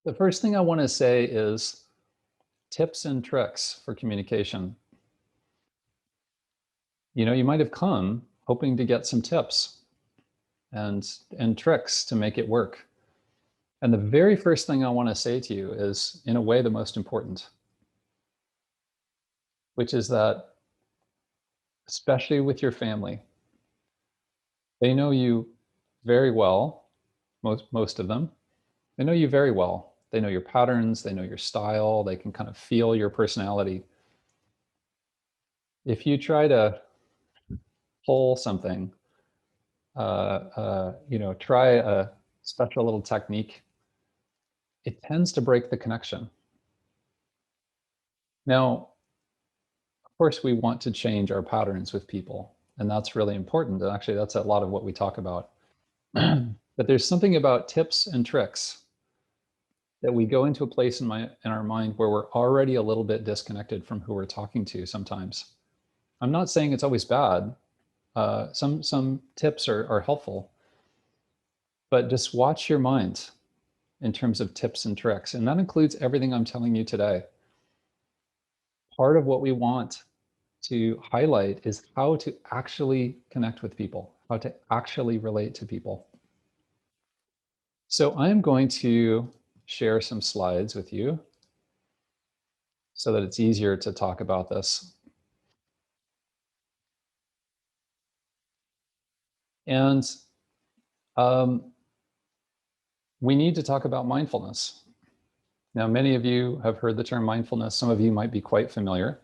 The first thing I want to say is tips and tricks for communication. You might have come hoping to get some tips and tricks to make it work. And the very first thing I want to say to you is, in a way, the most important, which is that, especially with your family, they know you very well, most of them. They know you very well. They know your patterns, they know your style, they can kind of feel your personality. If you try to pull something, try a special little technique, it tends to break the connection. Now, of course, we want to change our patterns with people, and that's really important. And actually, that's a lot of what we talk about. But there's something about tips and tricks that we go into a place in our mind where we're already a little bit disconnected from who we're talking to sometimes. I'm not saying it's always bad. Some tips are helpful, but just watch your mind in terms of tips and tricks. And that includes everything I'm telling you today. Part of what we want to highlight is how to actually connect with people, how to actually relate to people. So I'm going to share some slides with you so that it's easier to talk about this. And um, we need to talk about mindfulness. Now, many of you have heard the term mindfulness. Some of you might be quite familiar.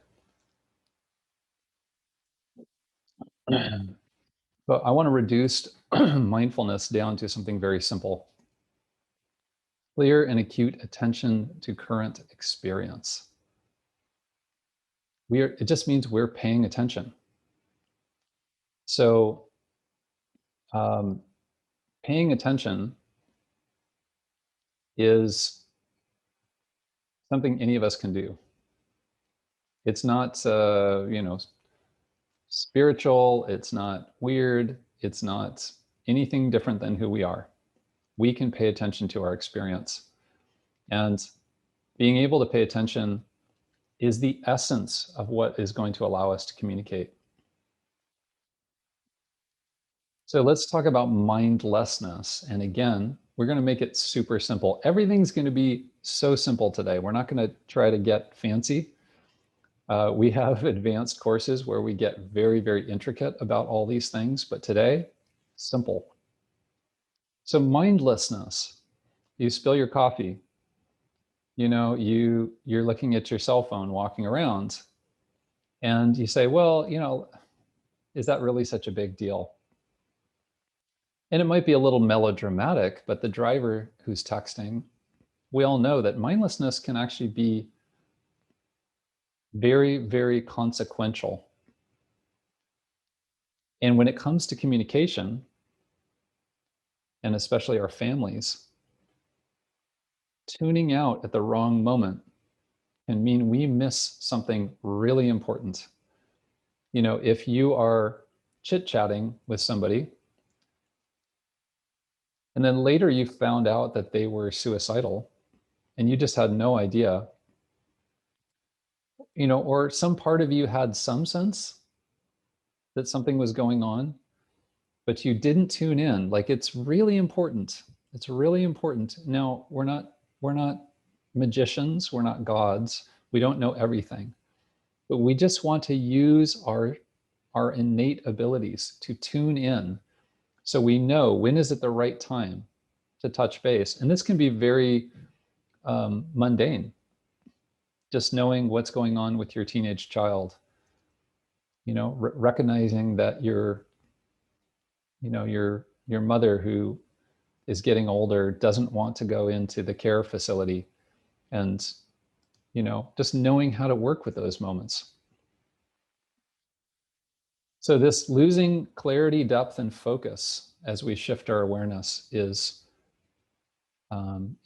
But I want to reduce mindfulness down to something very simple. Clear and acute attention to current experience. It just means we're paying attention. So paying attention is something any of us can do. It's not, spiritual. It's not weird. It's not anything different than who we are. We can pay attention to our experience. And being able to pay attention is the essence of what is going to allow us to communicate. So let's talk about mindlessness. And again, we're going to make it super simple. Everything's going to be so simple today. We're not going to try to get fancy. We have advanced courses where we get very, very intricate about all these things, but today, simple. So mindlessness, you spill your coffee, you're looking at your cell phone walking around, and you say, well, is that really such a big deal? And it might be a little melodramatic, but the driver who's texting, we all know that mindlessness can actually be very, very consequential. And when it comes to communication, and especially our families, tuning out at the wrong moment can mean we miss something really important. If you are chit-chatting with somebody, and then later you found out that they were suicidal, and you just had no idea, or some part of you had some sense that something was going on, but you didn't tune in. Like, it's really important. It's really important. Now, we're not magicians, we're not gods. We don't know everything. But we just want to use our innate abilities to tune in so we know when is it the right time to touch base. And this can be very mundane. Just knowing what's going on with your teenage child, recognizing that your mother who is getting older doesn't want to go into the care facility, and just knowing how to work with those moments. So this losing clarity, depth, and focus as we shift our awareness is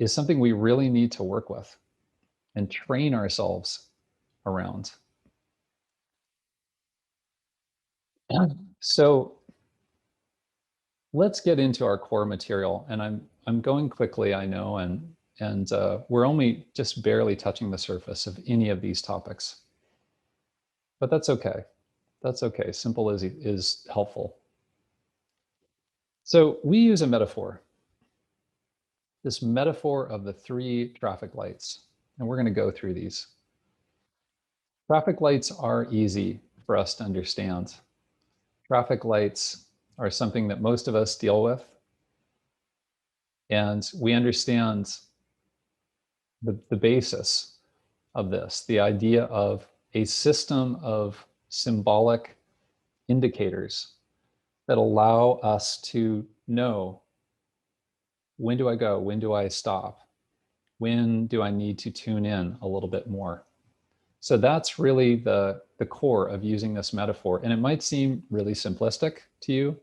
something we really need to work with and train ourselves around. So let's get into our core material. And I'm going quickly, I know, and And we're only just barely touching the surface of any of these topics. But that's okay. That's okay. Simple is helpful. So we use a metaphor, this metaphor of the 3 traffic lights. And we're going to go through these. Traffic lights are easy for us to understand. Traffic lights are something that most of us deal with. And we understand the basis of this, the idea of a system of symbolic indicators that allow us to know, when do I go? When do I stop? When do I need to tune in a little bit more? So that's really the core of using this metaphor. And it might seem really simplistic to you.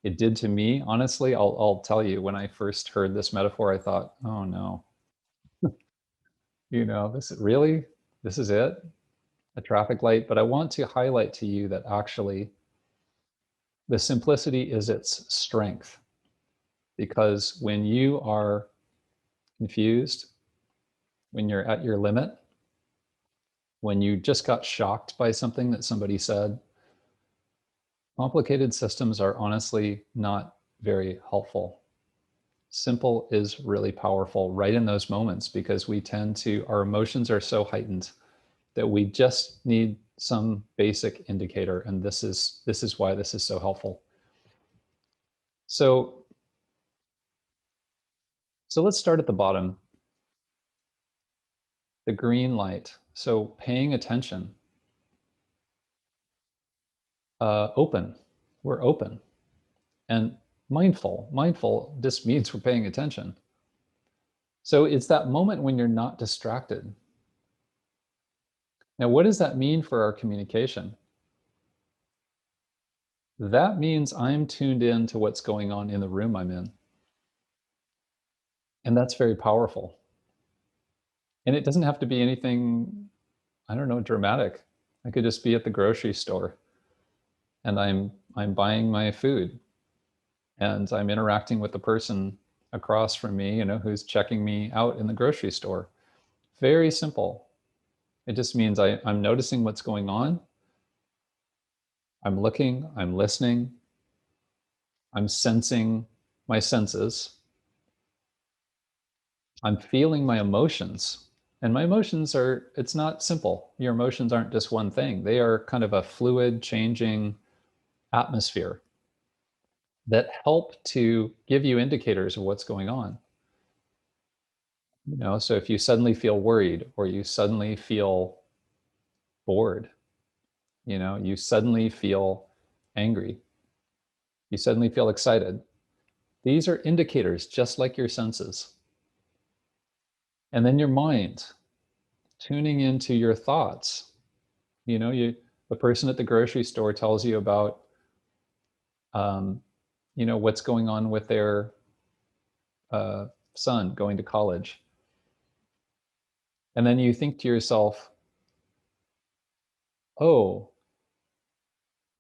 It did to me, honestly. I'll tell you, when I first heard this metaphor, I thought, oh no, this is it, a traffic light. But I want to highlight to you that actually the simplicity is its strength, because when you are confused, when you're at your limit, when you just got shocked by something that somebody said, complicated systems are honestly not very helpful. Simple is really powerful right in those moments, because our emotions are so heightened that we just need some basic indicator. And this is why this is so helpful. So let's start at the bottom, the green light. So paying attention, open, we're open. And mindful just means we're paying attention. So it's that moment when you're not distracted. Now, what does that mean for our communication? That means I'm tuned in to what's going on in the room I'm in. And that's very powerful. And it doesn't have to be anything, I don't know, dramatic. I could just be at the grocery store and I'm buying my food and I'm interacting with the person across from me, who's checking me out in the grocery store. Very simple. It just means I'm noticing what's going on. I'm looking, I'm listening, I'm sensing my senses. I'm feeling my emotions. And my emotions it's not simple. Your emotions aren't just one thing. They are kind of a fluid, changing atmosphere that help to give you indicators of what's going on. So if you suddenly feel worried, or you suddenly feel bored, you suddenly feel angry, you suddenly feel excited, these are indicators just like your senses. And then your mind, tuning into your thoughts. The person at the grocery store tells you about, what's going on with their uh, son going to college. And then you think to yourself, oh,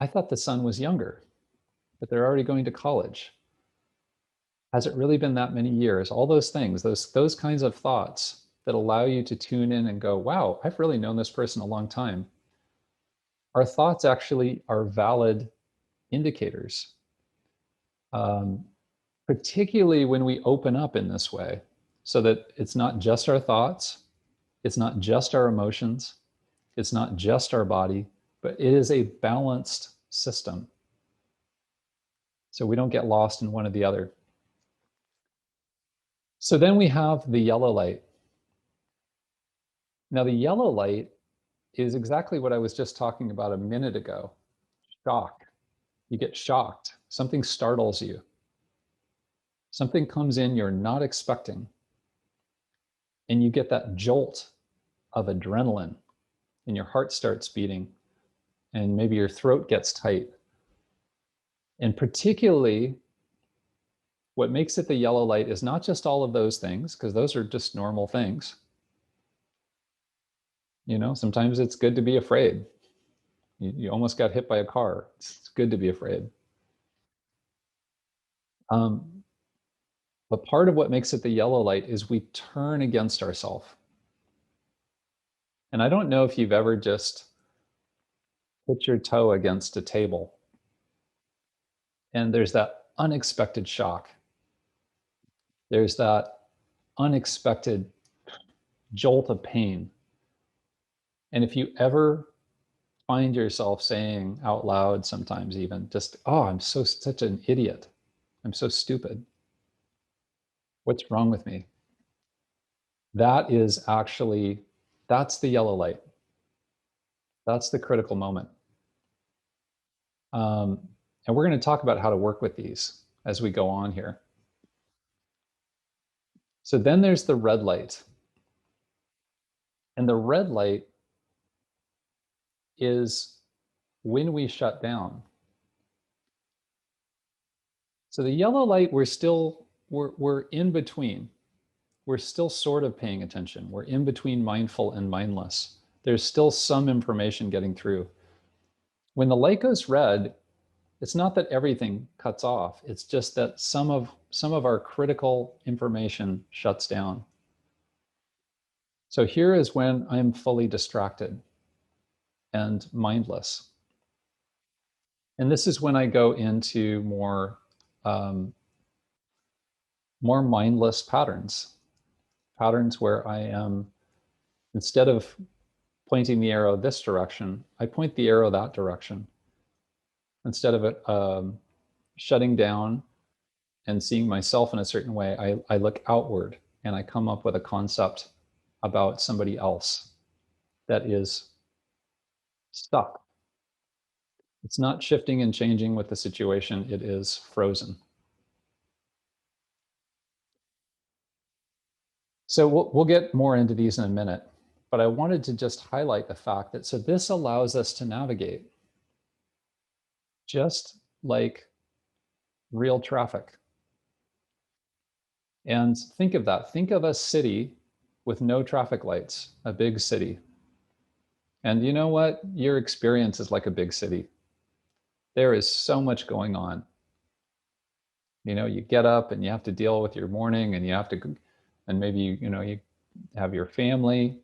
I thought the son was younger, but they're already going to college. Has it really been that many years? All those things, those kinds of thoughts that allow you to tune in and go, wow, I've really known this person a long time. Our thoughts actually are valid indicators, um, particularly when we open up in this way, so that it's not just our thoughts, it's not just our emotions, it's not just our body, but it is a balanced system. So we don't get lost in one or the other. So then we have the yellow light. Now, the yellow light is exactly what I was just talking about a minute ago. Shock. You get shocked. Something startles you. Something comes in you're not expecting. And you get that jolt of adrenaline, and your heart starts beating, and maybe your throat gets tight. And particularly, what makes it the yellow light is not just all of those things, because those are just normal things. Sometimes it's good to be afraid. You almost got hit by a car. It's good to be afraid. But part of what makes it the yellow light is we turn against ourselves. And I don't know if you've ever just put your toe against a table and there's that unexpected shock. There's that unexpected jolt of pain. And if you ever find yourself saying out loud sometimes even just, oh, I'm such an idiot. I'm so stupid. What's wrong with me? That is actually, that's the yellow light. That's the critical moment. And we're going to talk about how to work with these as we go on here. So then there's the red light. And the red light is when we shut down. So the yellow light, we're in between. We're still sort of paying attention. We're in between mindful and mindless. There's still some information getting through. When the light goes red, it's not that everything cuts off. It's just that some of our critical information shuts down. So here is when I'm fully distracted and mindless. And this is when I go into more mindless patterns where I am, instead of pointing the arrow this direction, I point the arrow that direction. Instead of it shutting down and seeing myself in a certain way, I look outward and I come up with a concept about somebody else that is stuck. It's not shifting and changing with the situation, it is frozen. So we'll get more into these in a minute, but I wanted to just highlight the fact that, so this allows us to navigate just like real traffic. And think of that. Think of a city with no traffic lights, a big city. And you know what? Your experience is like a big city. There is so much going on. You know, you get up and you have to deal with your morning, and you have to, and maybe, you have your family,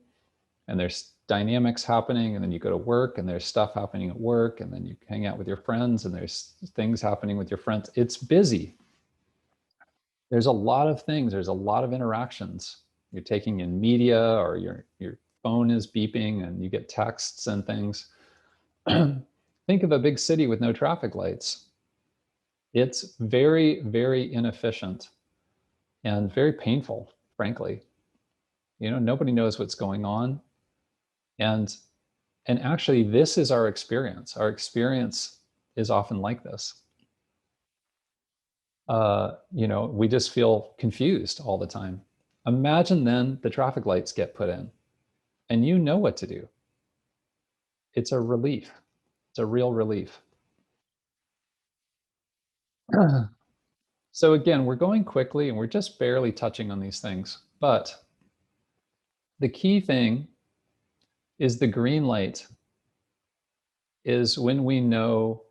and there's dynamics happening, and then you go to work and there's stuff happening at work, and then you hang out with your friends and there's things happening with your friends. It's busy. There's a lot of things. There's a lot of interactions. You're taking in media, or your phone is beeping and you get texts and things. Think of a big city with no traffic lights. It's very, very inefficient and very painful, frankly. Nobody knows what's going on. And actually, this is our experience. Our experience is often like this. We just feel confused all the time. Imagine then the traffic lights get put in and you know what to do. It's a relief. It's a real relief. So again, we're going quickly and we're just barely touching on these things, but the key thing is the green light is when we know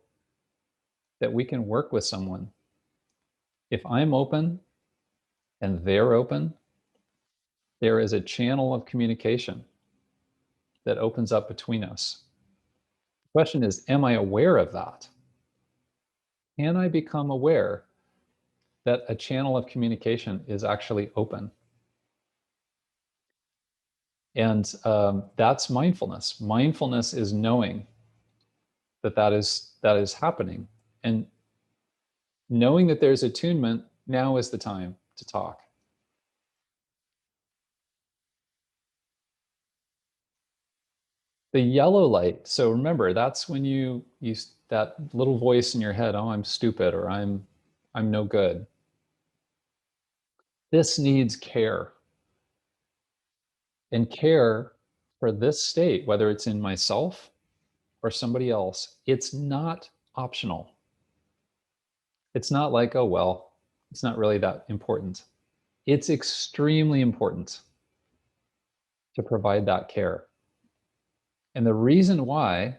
that we can work with someone. If I'm open and they're open, there is a channel of communication that opens up between us. The question is, am I aware of that? Can I become aware that a channel of communication is actually open? And that's mindfulness. Mindfulness is knowing that is happening, and knowing that there's attunement. Now is the time to talk. The yellow light. So remember, that's when you that little voice in your head, oh, I'm stupid, or I'm no good. This needs care. And care for this state, whether it's in myself or somebody else, it's not optional. It's not like, oh, well, it's not really that important. It's extremely important to provide that care. And the reason why,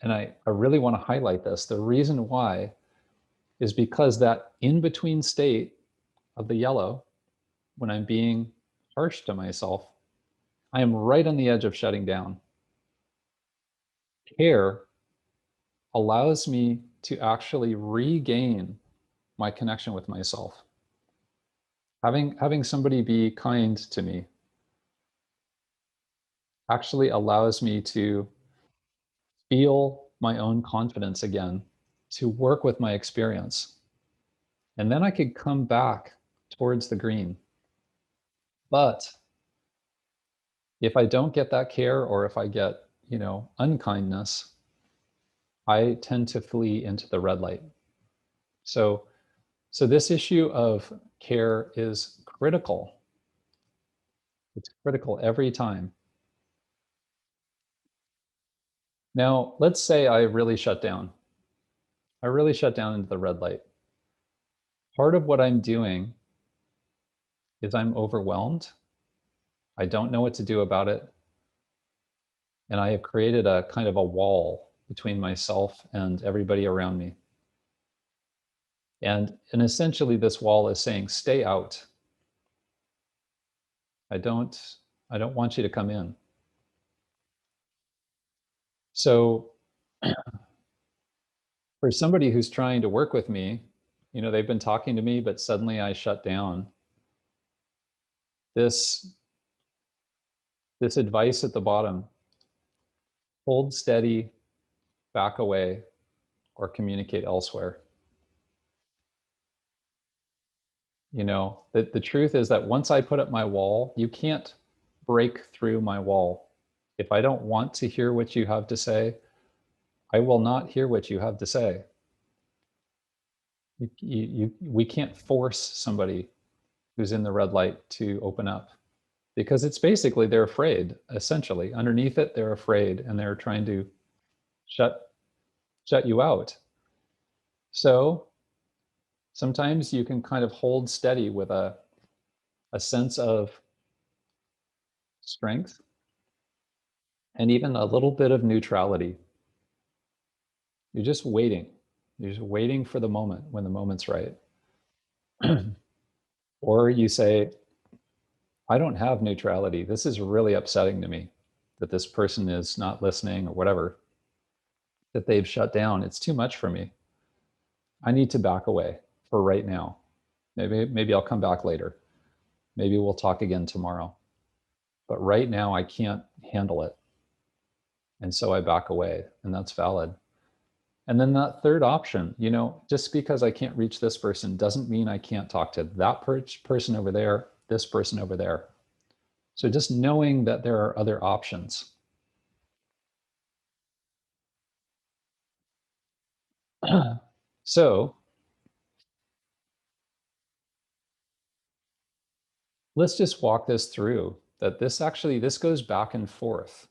and I really want to highlight this, the reason why is because that in-between state of the yellow, when I'm being harsh to myself, I am right on the edge of shutting down. Care allows me to actually regain my connection with myself. Having somebody be kind to me actually allows me to feel my own confidence again, to work with my experience. And then I could come back towards the green. But if I don't get that care, or if I get, unkindness, I tend to flee into the red light. So, so this issue of care is critical. It's critical every time. Now, let's say I really shut down. I really shut down into the red light. Part of what I'm doing is I'm overwhelmed. I don't know what to do about it. And I have created a kind of a wall between myself and everybody around me. And essentially this wall is saying, stay out. I don't want you to come in. So for somebody who's trying to work with me, they've been talking to me, but suddenly I shut down. This advice at the bottom: hold steady, back away, or communicate elsewhere. The truth is that once I put up my wall, you can't break through my wall. If I don't want to hear what you have to say, I will not hear what you have to say. We can't force somebody who's in the red light to open up, because it's basically they're afraid. Essentially, underneath it, they're afraid, and they're trying to shut you out. So sometimes you can kind of hold steady with a sense of strength and even a little bit of neutrality. You're just waiting. You're just waiting for the moment, when the moment's right. Or you say, I don't have neutrality. This is really upsetting to me that this person is not listening, or whatever, that they've shut down. It's too much for me. I need to back away for right now. Maybe I'll come back later. Maybe we'll talk again tomorrow. But right now I can't handle it. And so I back away, and that's valid. And then that third option, just because I can't reach this person doesn't mean I can't talk to that person over there, this person over there. So just knowing that there are other options. So let's just walk this through, that this goes back and forth.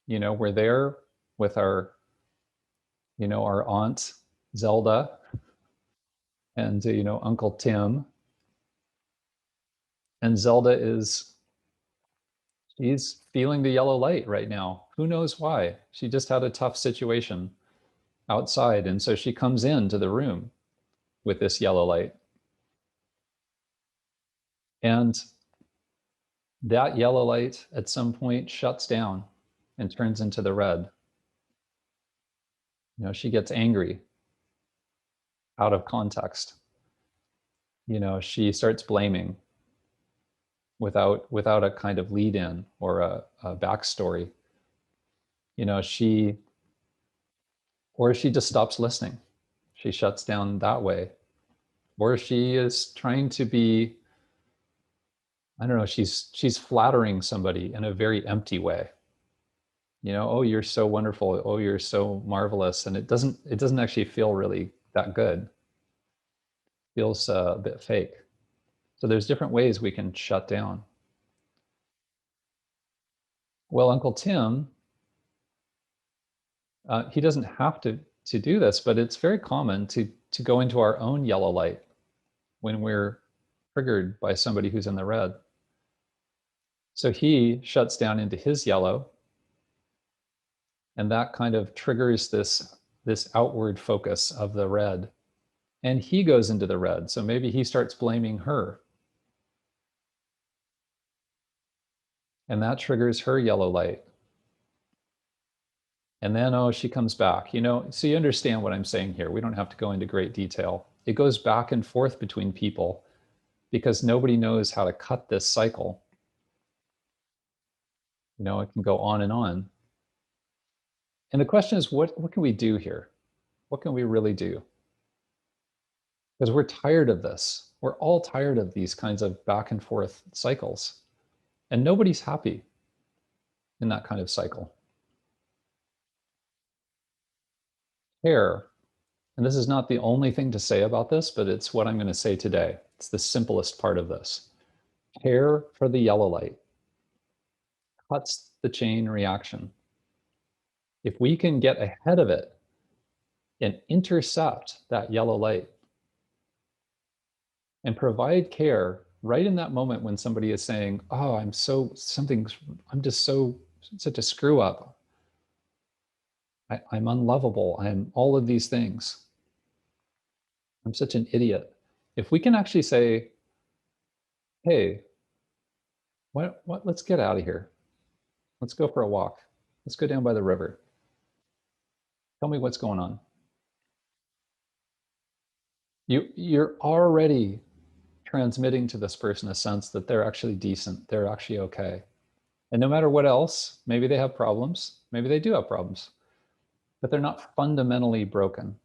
We're there with our aunt Zelda and, Uncle Tim. And Zelda she's feeling the yellow light right now. Who knows why? She just had a tough situation outside. And so she comes into the room with this yellow light. And that yellow light at some point shuts down and turns into the red. She gets angry out of context. She starts blaming without a kind of lead in or a backstory. She just stops listening. She shuts down that way. Or she is trying to be, I don't know, she's flattering somebody in a very empty way. Oh, you're so wonderful. Oh, you're so marvelous. And it doesn't actually feel really that good. It feels a bit fake. So there's different ways we can shut down. Well, Uncle Tim, he doesn't have to do this, but it's very common to go into our own yellow light when we're triggered by somebody who's in the red. So he shuts down into his yellow, and that kind of triggers this outward focus of the red. and he goes into the red. So maybe he starts blaming her. And that triggers her yellow light. And then, oh, she comes back. So you understand what I'm saying here. We don't have to go into great detail. It goes back and forth between people because nobody knows how to cut this cycle. It can go on and on. And the question is, what can we do here? What can we really do? Because we're tired of this. We're all tired of these kinds of back and forth cycles. And nobody's happy in that kind of cycle. Care, and this is not the only thing to say about this, but it's what I'm going to say today. It's the simplest part of this. Care for the yellow light cuts the chain reaction. If we can get ahead of it and intercept that yellow light and provide care right in that moment when somebody is saying, oh, I'm just such a screw up. I'm unlovable. I'm all of these things. I'm such an idiot. If we can actually say, hey, let's get out of here. Let's go for a walk. Let's go down by the river. Tell me what's going on. You're already transmitting to this person a sense that they're actually decent, they're actually okay. And no matter what else, maybe they have problems, maybe they do have problems, but they're not fundamentally broken.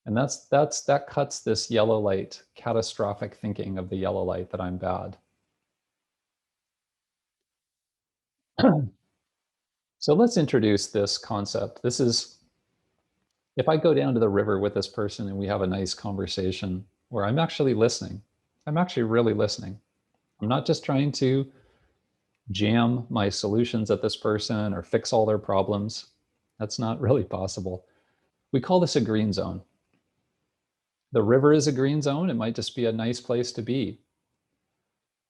And that cuts this yellow light, catastrophic thinking of the yellow light that I'm bad. So let's introduce this concept. This is, if I go down to the river with this person and we have a nice conversation where I'm actually listening, I'm actually really listening. I'm not just trying to jam my solutions at this person or fix all their problems. That's not really possible. We call this a green zone. The river is a green zone. It might just be a nice place to be.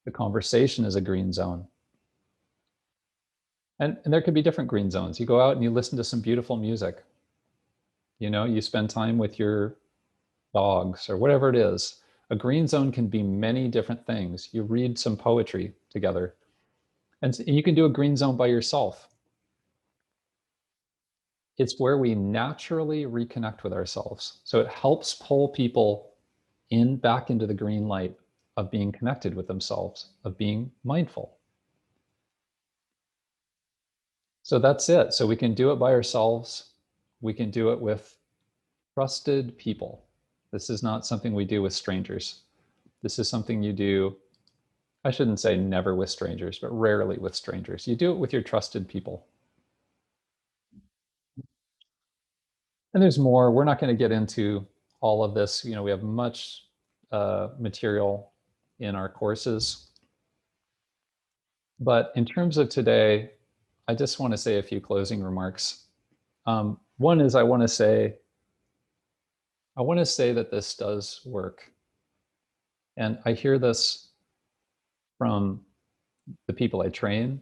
The conversation is a green zone. And there could be different green zones. You go out and you listen to some beautiful music. You spend time with your dogs or whatever it is. A green zone can be many different things. You read some poetry together. And you can do a green zone by yourself. It's where we naturally reconnect with ourselves. So it helps pull people back into the green light of being connected with themselves, of being mindful. So that's it. So we can do it by ourselves. We can do it with trusted people. This is not something we do with strangers. This is something you do, I shouldn't say never with strangers, but rarely with strangers. You do it with your trusted people. And there's more. We're not going to get into all of this. We have much material in our courses. But in terms of today, I just want to say a few closing remarks. One is I want to say that this does work. And I hear this from the people I train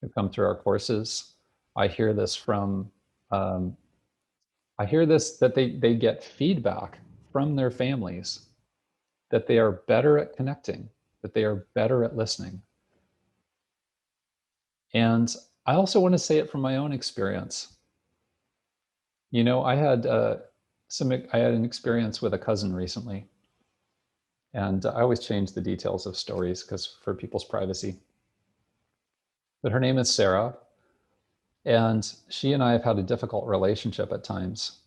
who come through our courses. I hear this that they get feedback from their families that they are better at connecting, that they are better at listening. And I also want to say it from my own experience. I had an experience with a cousin recently, and I always change the details of stories because for people's privacy. But her name is Sarah, and she and I have had a difficult relationship at times.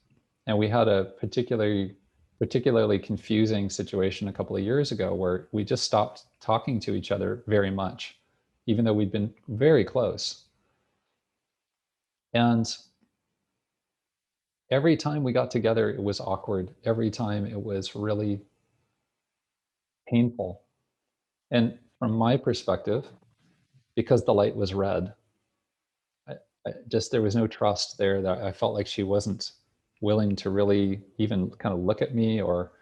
And we had a particularly confusing situation a couple of years ago where we just stopped talking to each other very much, even though we'd been very close. And every time we got together, it was awkward. Every time it was really painful. And from my perspective, because the light was red, there was no trust there. That I felt like she wasn't willing to really even kind of look at me or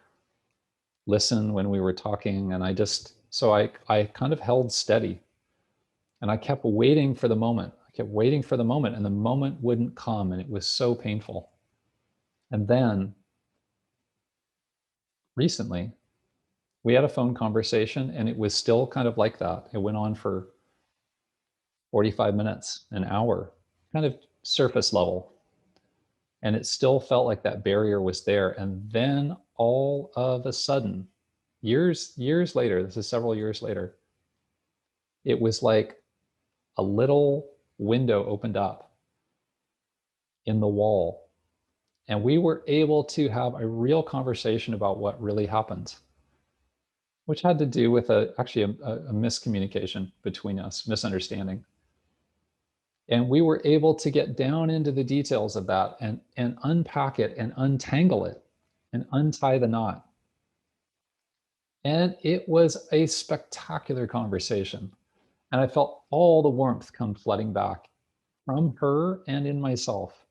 listen when we were talking. And I kind of held steady, and I kept waiting for the moment. And the moment wouldn't come, and it was so painful. And then recently. We had a phone conversation and it was still kind of like that. It went on for 45 minutes, an hour, kind of surface level. And it still felt like that barrier was there. And then all of a sudden, years later, this is several years later, it was like a little window opened up in the wall. And we were able to have a real conversation about what really happened, which had to do with actually a miscommunication between us, misunderstanding. And we were able to get down into the details of that and unpack it and untangle it and untie the knot. And it was a spectacular conversation. And I felt all the warmth come flooding back from her and in myself.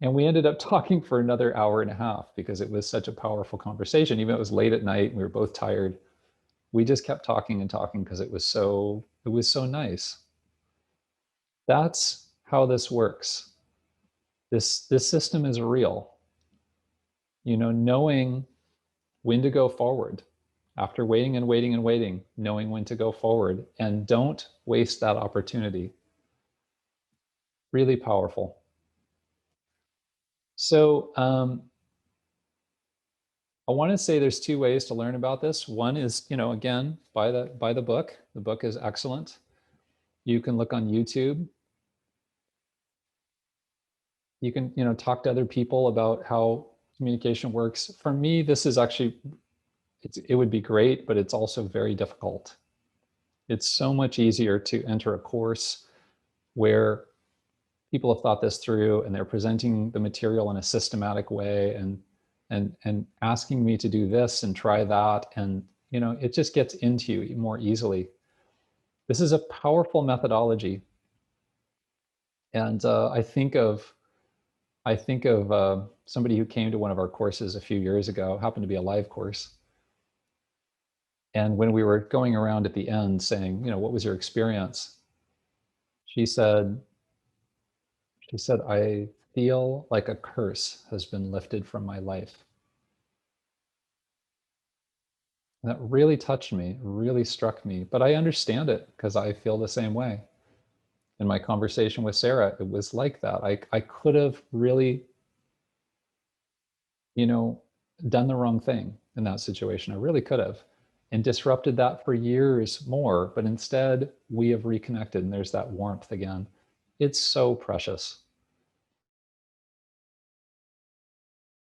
And we ended up talking for another hour and a half because it was such a powerful conversation. Even though it was late at night, we were both tired. We just kept talking and talking because it was so nice. That's how this works. This system is real. Knowing when to go forward after waiting and waiting and waiting, knowing when to go forward, and don't waste that opportunity. Really powerful. So I want to say there's two ways to learn about this. One is, again, buy the book. The book is excellent. You can look on YouTube. You can, talk to other people about how communication works. For me, this is actually, it would be great, but it's also very difficult. It's so much easier to enter a course where people have thought this through and they're presenting the material in a systematic way and asking me to do this and try that. And, it just gets into you more easily. This is a powerful methodology. And I think of somebody who came to one of our courses a few years ago, happened to be a live course. And when we were going around at the end saying, what was your experience? She said, I feel like a curse has been lifted from my life. And that really touched me, really struck me. But I understand it because I feel the same way. In my conversation with Sarah, it was like that. I could have really, done the wrong thing in that situation. I really could have, and disrupted that for years more. But instead, we have reconnected and there's that warmth again. It's so precious.